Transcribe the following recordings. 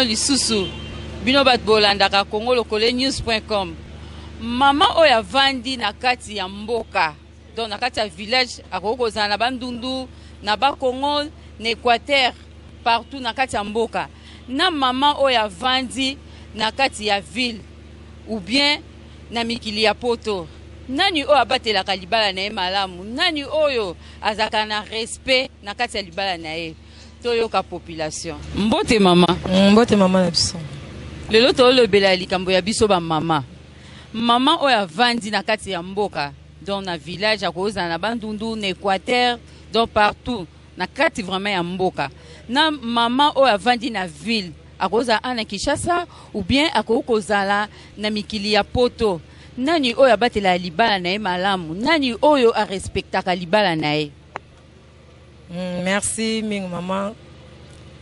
Lisusu bino bat bolandaka Congo Lokole news.com. Mama oya vandi na kati ya mboka, donc na kati ya village akokozala na bandundu na ba Congo na Équateur partout na kati ya mboka. Na mama oya vandi na kati ya ville ou bien na mikili ya poto. Nani oyo abatelaka libala na ye malamu? Nani oyo azaka na respect na kati ya libala na ye? Toyoka population. Mbote mama. Mbote mama na biso. Lelo tolobela likambo ya biso ba mama. Mama oya vandi na kati ya mboka, donc na village akoza na bandundu na Équateur, donc partout na kati vraiment ya mboka. Na mama oya vandi na ville akoza ana Kinshasa ou bien akokozala na mikili ya poto. Nani oyo abatela libala na ye malamu? Nani oyo a respectaka libala na ye? Merci mingi maman.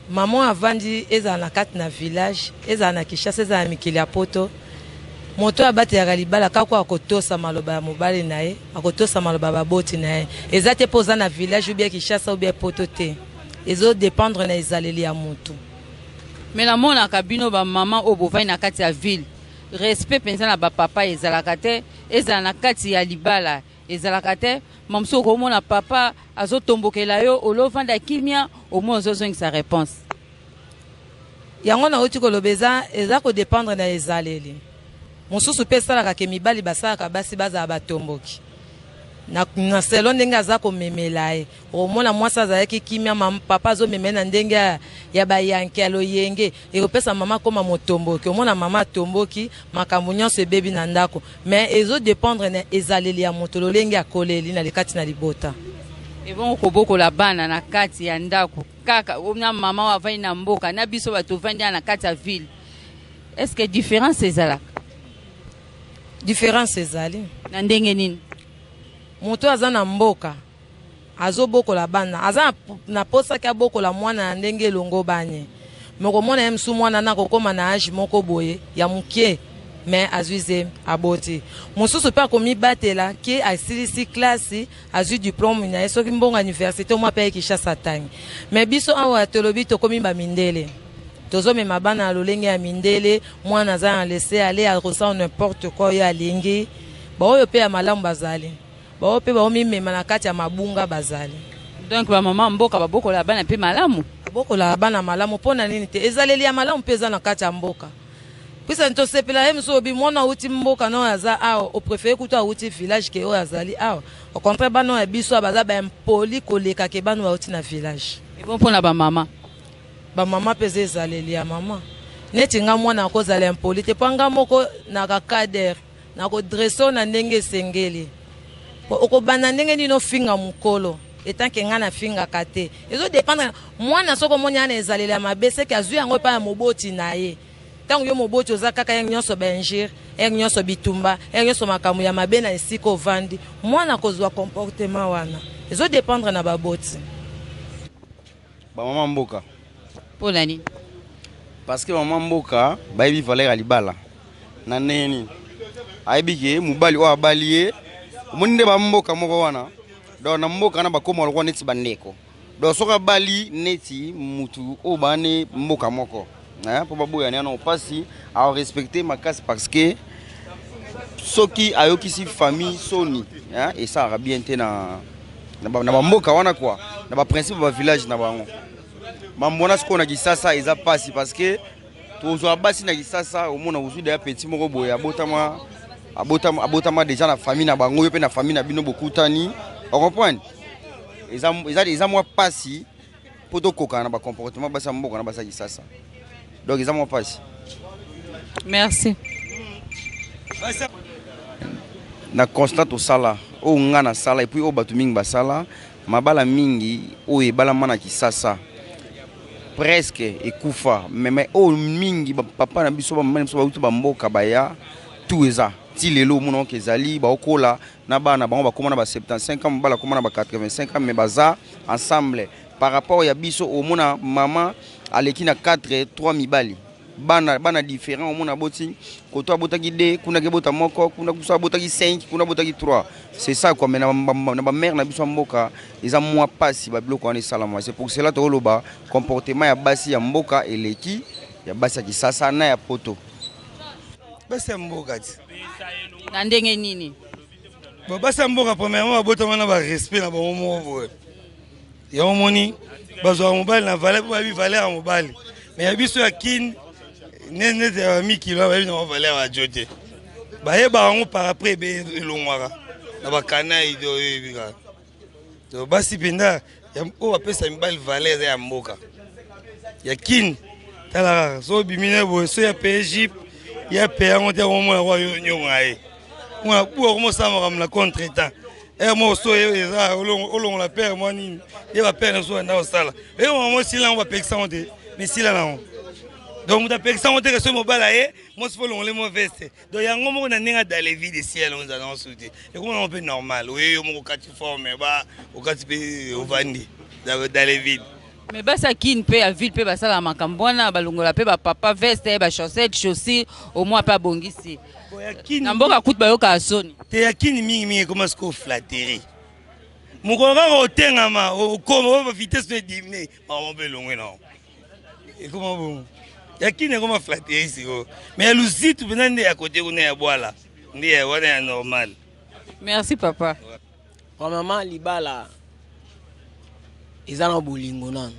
Maman avandi eza na kati na village, eza na Kinshasa, eza na mikili ya poto. Moto abatela libala kako akotosa maloba ya mobali na ye, akotosa maloba baboti na ye. Eza te poza na village ou bien Kinshasa ou bien poto te. Ezo dépendre na ezaleli ya moto. Mais la mona kabino ba maman o bovai na kati ya ville. Respect penza na ba papa ezalaka te, eza na kati ya libala. Ezalaka te, mamso komona papa azotombokela yo olovanda kimia au moins ozozongisa réponse. Yango na oti kolobeza eza ko dépendre na ezaleli. Mosusu pe salaka ke mibali basalaka basi baza batomboki. Na selo ndenge aza komemela ye. Omona mwasa azalaki kimia papa azomemena ndenge ya bayanke aloyenge. Ekopesa mama koma motomboki. Omona mama tomboki makambo nyonso ebebi na ndako. Mais ezo dépendre na ezaleli ya moto lolenge akoleli na likati na libota. Ebon koboko la bana na kati ya ndako. Kaka na mama wa vai na mboka na biso bato vandi na kati ya ville. Est-ce que différence ezalaka? Différence ezali na ndenge nini? Moto aza na mboka azo boko la bana aza na posa ka boko la mwana na ndenge longo banye. Moko mona emsu mwana na kokoma na age moko boye ya mukie mais azuize aboti. Mosusu pa komi batela ki asilisi classe azu diplôme na yeso ki mbonga université mo pa Kinshasa tangi. Mais biso awa tolobi to komi ba mindele. Tozo me mabana lolenge ya mindele mwana za laisser aller à ressent n'importe quoi ya lingi. Ba oyo pe ya malamu bazali. Ba oyo pe ba omi mema na kati ya mabunga bazali. Donc ba mama mboka ba boko la bana pe malamu. Boko la bana malamu pona nini te ezaleli ya malamu peza na kati ya mboka. Pisa nto sepela emso bi mona uti mboka no aza awo o préférer kuto uti village ke o azali awo. Au contraire bano ya biso abaza ba impoli koleka ke bano wa uti na village. Et bon pona ba mama. Ba mama peze ezaleli ya mama. Neti nga mwana akozala impoli te panga moko na ka cadre na ko dresso na ndenge sengeli. Okobana ndenge nino finga mukolo. Etant que ngana finga kate. Ezo dépendre mwana soko monya na ezaleli ya mabese ke azu yango pa ya moboti na ye. Tango yo moboti oza kaka yang nyonso benjir, yang nyonso bitumba, yang nyonso makamu ya mabe na esiko vandi. Mwana kozwa comportement wana. Ezo dépendre na baboti. Ba mama mboka. Pola nini? Parce que mama mboka baibi valeur libala. Na neni? Aibike mubali wa baliye. Munde ba mboka moko wana. Do na mboka na bakoma lokwa neti bandeko. Do soka bali neti mutu o bane mboka moko. Po baboya na opasi a respecter ma casse parce que soki ayokisi famille soni et ça a bien été na mboka wana quoi. Na ba principe ba village na bango. Mambona siko na kisasa eza pasi parce que tozo basi na kisasa omona uzu de petit moko boya abotama déjà na famille na bango yo pe na famille na bino bokutani. On comprend? Eza moi pasi poto koka na ba comportement basa mboka na basa kisasa. Donc eza moi pasi. Merci. Na constat to sala o ngana sala et puis o batu mingi basala mabala mingi o ebala mana kisasa. Presque ekufa mais o mingi papa na biso ba mama biso ba utu ba mboka baya tout eza style lelo mona kezali ba okola na bana bango ba komona ba 75 ans bala komona ba 85 ans mais baza ensemble par rapport ya biso au mona maman aleki na 3 mibali bana différent au mona boti koto abotaki 2 kuna ke bota moko kuna kusa botaki 5 kuna botaki 3 c'est ça quoi mais na ba mère na biso mboka eza moi pasi ba biloko wana salama c'est pour cela to loba comportement ya basi ya mboka eleki ya basi ya kisasa na ya poto basi ya mboka ti na ndenge nini basi ya mboka premièrement babotama na ba respect na bango moko boye ya omoni bazwa mobali na valeur po babi valeur ya mobali mais ya biso ya kini nene ya mikilo babi na valeur ya jote bayeba bango par après be elongwaka na bakana ido yebika to basi penda ya o bapesa mibali valeur ya mboka ya kini tala so bimine boye so ya PSG ya peyango te omona kwa nyonga ye mona pour comment ça me contre temps et moi so eza olongo la père moi nini ye ba père so na osala et moi si là on va pekisa on te mais si là non donc on pekisa on te que ce mobile ye moi se faut le mo veste donc yango mo na ninga dans les vies de ciel on a sauté et comment on peut normal oui mo kati forme ba o kati pe ovandi dans les vides mais basa kin pe ya ville pe basala makambo wana balongola pe ba papa veste ba chaussette chaussure au moins pas bongisi na mboka kutu bayoka soni te yakini mingi comment est-ce qu'on flatterie mukora otengama okoma vitesse de diminuer maman pe longwe non et comment bon yakini comment flatterie si mais luzitu benande ya côté kuna ya bwala ndiye wana ya normal. Merci papa. Kwa maman libala ezana bolingo nanu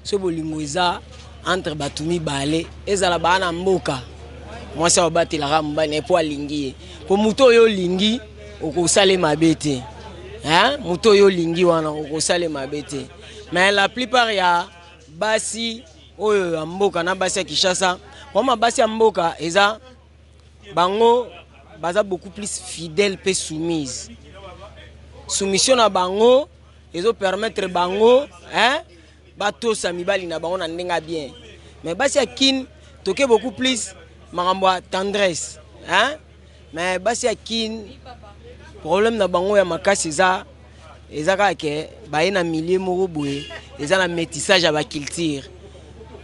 so bolingo eza entre batumi bale ezala bana mboka mwasi obatela mobali po alingi po muto oyo lingi okosale mabete hein muto oyo lingi wana okosale mabete mais la plupart ya basi oyo ya mboka na basi ya Kinshasa kwa basi ya mboka eza bango baza beaucoup plus fidèle pe soumise soumission na bango ezo permettre bango hein bato sa mibali na bango na ndenga bien mais basi ya kin toke beaucoup plus makambo tendresse hein mais basi ya kin problème na bango ya makasi eza ka ke baye na milieu moko boye eza na métissage ya ba culture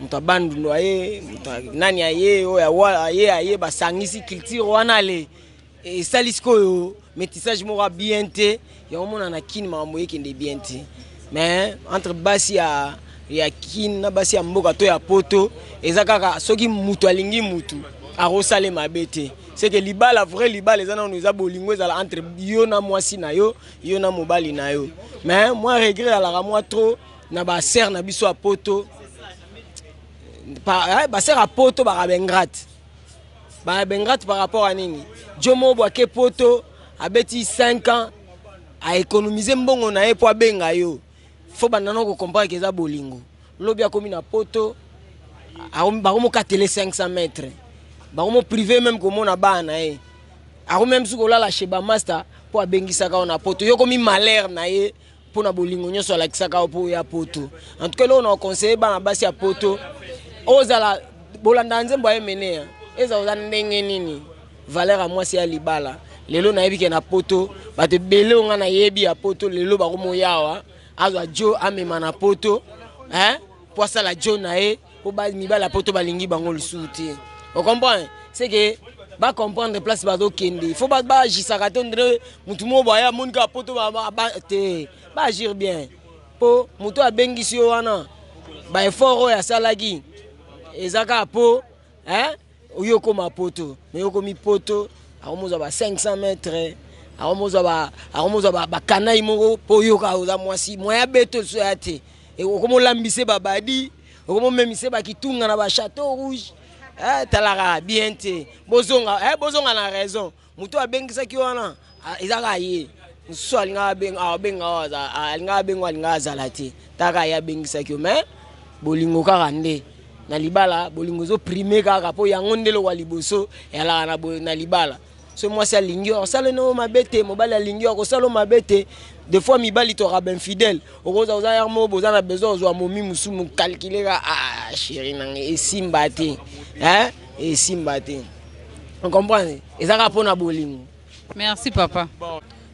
muta bandu noye muta nani aye oya wala aye basangisi culture wana le et salisko yo métissage moko bien te ya omona na kin makambo yekende bien te mais entre basi ya kin na basi ya mboka to ya poto eza kaka soki mutu alingi mutu akosala mabete c'est que libala vrai libala eza na eza bolingo eza entre yo na mwasi na yo na mobali na yo mais moi regret ala moi trop na ba sœur na biso a poto ba sœur a poto ba bengrate par rapport à nini jomo bwa ke poto abeti 5 ans a économiser mbongo na ye po abenga yo faut bandana ko comprendre que eza bolingo lobi akomi na poto ba ko mo katele 500 mètres ba ko mo privé même ko mona bana ye ako même suko la chez ba master po abengisa ka na poto yo komi malheur na ye po na bolingo nyoso la kisaka po ya poto en tout cas là on a conseillé bana basi ya poto ozala bolanda nzembo ya menea eza ozana ndenge nini valeur à moi c'est ya libala lelo na yebi ke na poto bato bele nga na yebi ya poto lelo ba ko moyawa azwa jo amema na poto hein pour ça la jo na e po ba mibala poto balingi bango lusuti on comprend c'est que ba comprendre place ba do kende faut ba jisaka to ndre mutu mo ba ya monika poto ba te ba agir bien po mutu abengisi yo wana ba effort ya salagi ezaka po hein oyoko ma poto mais yoko mi poto akomoza ba 500 mètres akomoza ba kanai moko po yoka oza mwasi moya beto so yate e okomolambise babadi okomomemise ba kitunga na ba château rouge talaka bien te bozonga na raison muto abengisa ki wana ezaka ye so alinga benga azalate taka ya bengisa ki mais bolingo kaka nde na libala bolingo zo primer kaka po yango ndelo wa liboso yala na libala so moi c'est lingi o sala no mabete mobali lingi o sala mabete des fois mibali to raben fidèle okoza oza yarmo boza na besoin zo momi musumu calculer chérie nanga e simbate hein e simbate On comprend? Et ça pour na bolingo. Merci papa.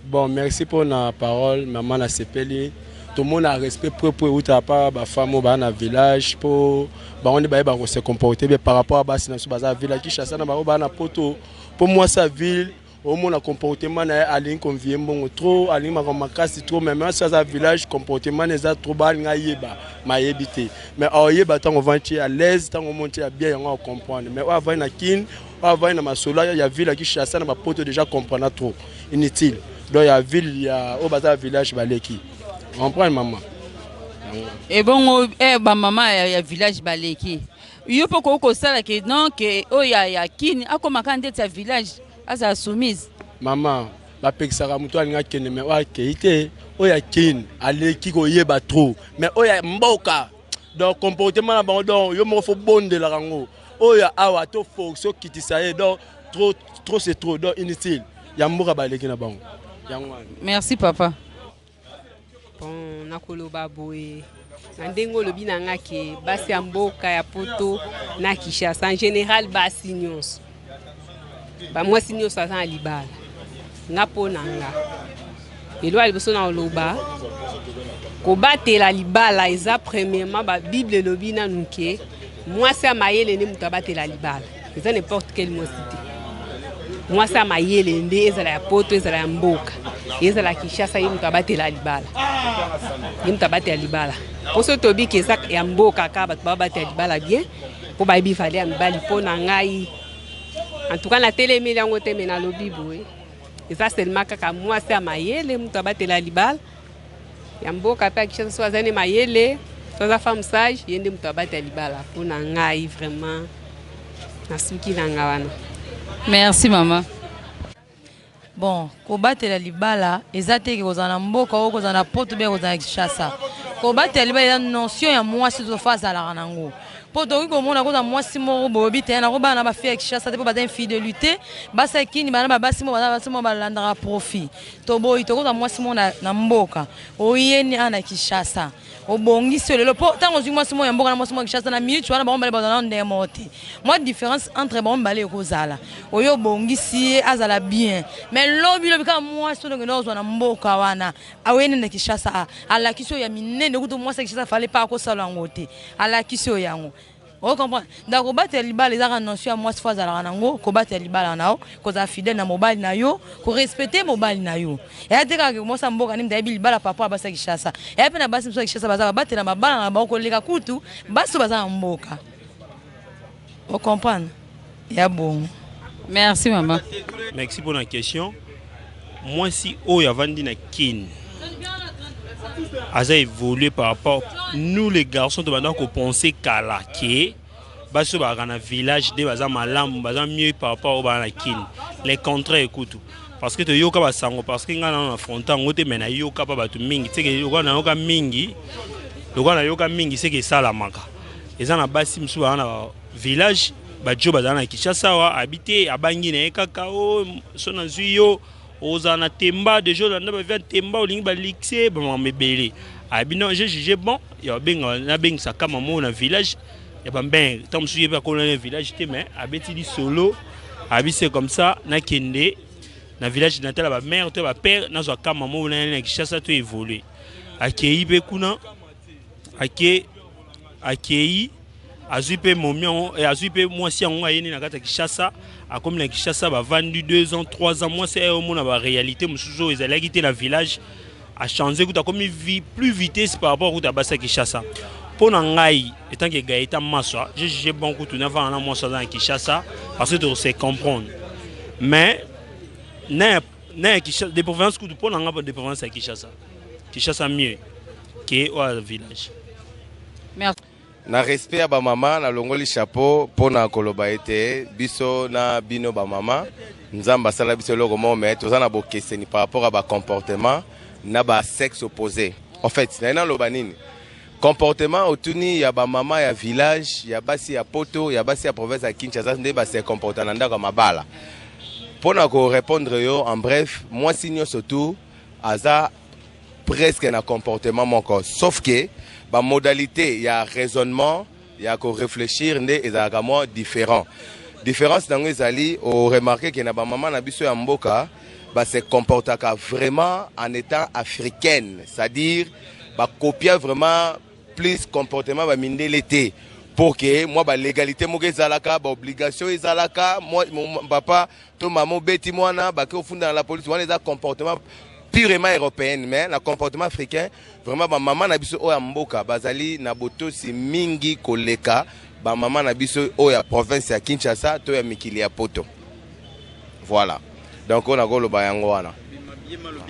Bon, merci pour la parole, maman la sepeli. Tout le monde a respect pour où t'as pas ba femme au bas na village pour on est ba se comporter bien par rapport à bas na sur village qui chasse na ba na poto. Pour moi sa ville au monde a comportement na aline convient bon trop aline ma makasi trop même ça village comportement les trop ba ngayeba ma yebité. Mais oyeba tant on va à l'aise tant on monte bien on comprendre. Mais on va na kin avant na masola ya ville qui chasse na ba poto déjà comprendre trop inutile. Donc il y a ville il y a au bazar village baleki. On prend maman. Et bon ba maman ya village baleki. Yo poko ko sala ke non ke o ya kini akoma kande ta village asa soumise. Maman ba pekisaka mutu alinga kene me wa keite o ya kini aleki ko yeba trop mais o ya mboka. Donc comportement na bango donc yo mo fo bonde la rango. O ya awa to fonction kitisa ye donc trop c'est trop donc inutile. Ya mboka baleki na bango. Merci papa. Bon, nakoloba boye. Na ndengo lobi na nga ke basi ya mboka ya poto na Kinshasa en général basi nyonso. Ba mwasi nyonso aza na libala. Nga po na nga. Elo aliboso na oloba. Kobatela libala eza premièrement ba Bible lobi na nuke. Mwasi ya mayele ne mutu abatela libala. Eza n'importe quelle mwasité. Mwasi ya mayele nde ezala ya poto ezala ya mboka. Ezala Kinshasa ye mutu abatela libala. Ye mutu abatela libala. Poso tobi ke eza ya mboka ka bato babatela libala bien. Po bayebi fale ya mibali po na ngai. En tout cas na telemeli yango te me na lobi boye. Eza seulement kaka mwasi ya mayele mutu abatela libala. Ya mboka pe ya Kinshasa so azane mayele. So aza femme sage ye nde mutu abatela libala. Po na ngai vraiment nasuki na nga wana. Merci maman. Bon, kobatela libala ezate ke kozana mboka o kozana poto be kozana Kinshasa. Kobatela libala eza notion ya mwasi to face à la ranango. Poto ko mona ko za mwasi moko bobi te na ko bana ba fie Kinshasa te po ba infidélité, basa kini bana ba basi mo balandaka profit. To boy to ko za mwasi mo na mboka. Oyeni ana Kinshasa. Obongisi lelo po tango zwi mwasi mo ya mboka na mwasi mo Kinshasa na minute wana ba mbale ba na moti. Moi différence entre ba mbale ko zala. Oyo bongisi azala bien. Mais lobi ka mwasi to ngeno na mboka wana. Awene na Kinshasa ala kiso ya minene ko to mwasi Kinshasa fallait pas ko sala ngote. Ala kiso yango. On comprend. Donc battre libala les a notion à moi fois à la nango, ko battre libala nao, ko za fidèle na mobile na yo, ko respecter mobile na yo. Et ateka que moi ça mboka ni mdabi libala papa basa Kinshasa. Et pe na basi mso Kinshasa baza battre na mabala na ba ko leka kutu, baso baza mboka. On comprend. Ya bon. Merci maman. Merci pour la question. Moi si o ya vandi na kin. A évolué par rapport nous les garçons de maintenant qu'on pensait qu'à la quai baso ba dans village de baza malam baza mieux par rapport au banakin les contrats écoute parce que to yoka ba sango parce que ngana na frontant ngote mena yoka pa batu mingi c'est que yoka na yoka mingi c'est que ça la manka eza na basi msu ba na village ba jo baza na Kinshasa wa habiter abangi na kaka o sona zuyo Ozana temba de jours on a temba au lingba lixé bon mebele abino j'ai jugé bon ya benga na benga sa kama mo na village ya ben tant suivi pas qu'on un village té mais abeti di solo abise comme ça na kende na village natal ba mère to ba père na zo kama mo na Kinshasa to évoluer akei be kuna akei azupe momion et azupe moi si on a yeni na kata Kinshasa a comme na Kinshasa ba vendu 2 ans 3 ans moi c'est au monde la réalité musuzo ils allaient quitter la village a changé que comme vie plus vitesse par rapport au tabasa Kinshasa pour ngai étant que Gaëtan Maswa j'ai jugé bon que tout n'avant na moi ça dans Kinshasa parce que c'est comprendre mais na Kinshasa des provinces que pour nanga des provinces à Kinshasa mieux que au village. Merci. Na respect à ba maman na longoli chapeau pona koloba ete biso na bino ba maman nzamba sala biso loko mo mais to na bokeseni par rapport à ba comportement na ba sexe opposé en fait na loba nini comportement otuni ya ba maman ya village ya basi ya poto ya basi ya province ya Kinshasa nde ba se comporter nda ka mabala pona ko répondre yo en bref moi signyo surtout aza presque na comportement moko sauf que ba modalité il y a raisonnement il y a qu'on réfléchir né et à différent différence nango ezali au remarquer que na ba maman na biso ya mboka ba se comportaka vraiment en étant africaine, c'est-à-dire ba copier vraiment plus comportement ba mindele te pour que moi ba légalité mo ezalaka ba obligation ezalaka moi mon papa to maman beti mwana ba ke ofunda la police wana eza comportement purement européen, mais le comportement africain vraiment ba maman na biso oya mboka bazali na botosi mingi koleka ba maman na biso oya province ya Kinshasa to ya mikili ya poto. Voilà. Donc on a go lo bayango wana.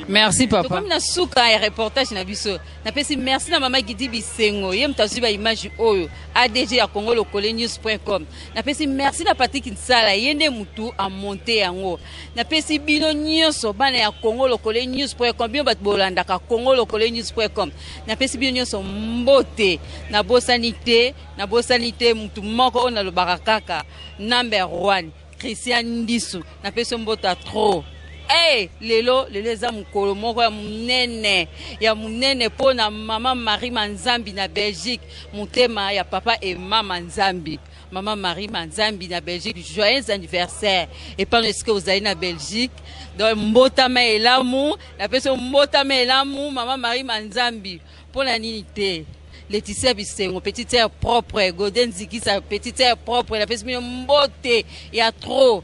Merci papa. Comme na suka ya reportage na biso. Na pesi merci na mama Gidi Bisengo. Yem tazuba image oyo ADG ya Congo Lokole News.com. Na pesi merci na Patrick Nsala yende mutu a monter yango. Na pesi bino nyonso bana ya Congo Lokole News.com bino bat bolanda ka Congo Lokole News.com. Na pesi bino nyonso mbote na bosanité mutu moko ona lo barakaka number 1 Christian Ndisu. Na pesi mbota trop. Hey, lelo za mukolo moko ya munene pona mama Marie Manzambi na Belgique, mutema ya papa et mama Nzambi. Maman Marie Manzambi na Belgique, joyeux anniversaire. Et pendant ce que vous allez na Belgique, donc mbota maelamu, la personne mbota maelamu, maman Marie Manzambi pour la nité. Laetitia Bisengo, petite sœur propre, Godin Ziki sa petite sœur propre, la personne mbote, il y a trop.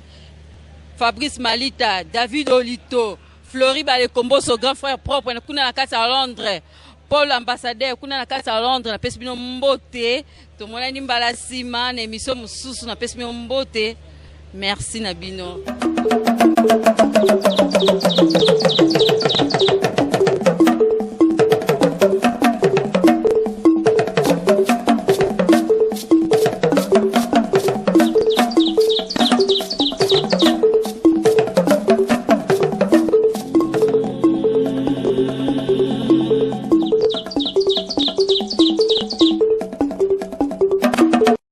Fabrice Malita, David Olito, Flori Balekombo, son grand frère propre, kuna na kati à Londres. Paul ambassadeur, kuna na kati à Londres, na pesi bino mbote. To mona ni mbala sima na émission mususu na pesi bino mbote. Merci na bino.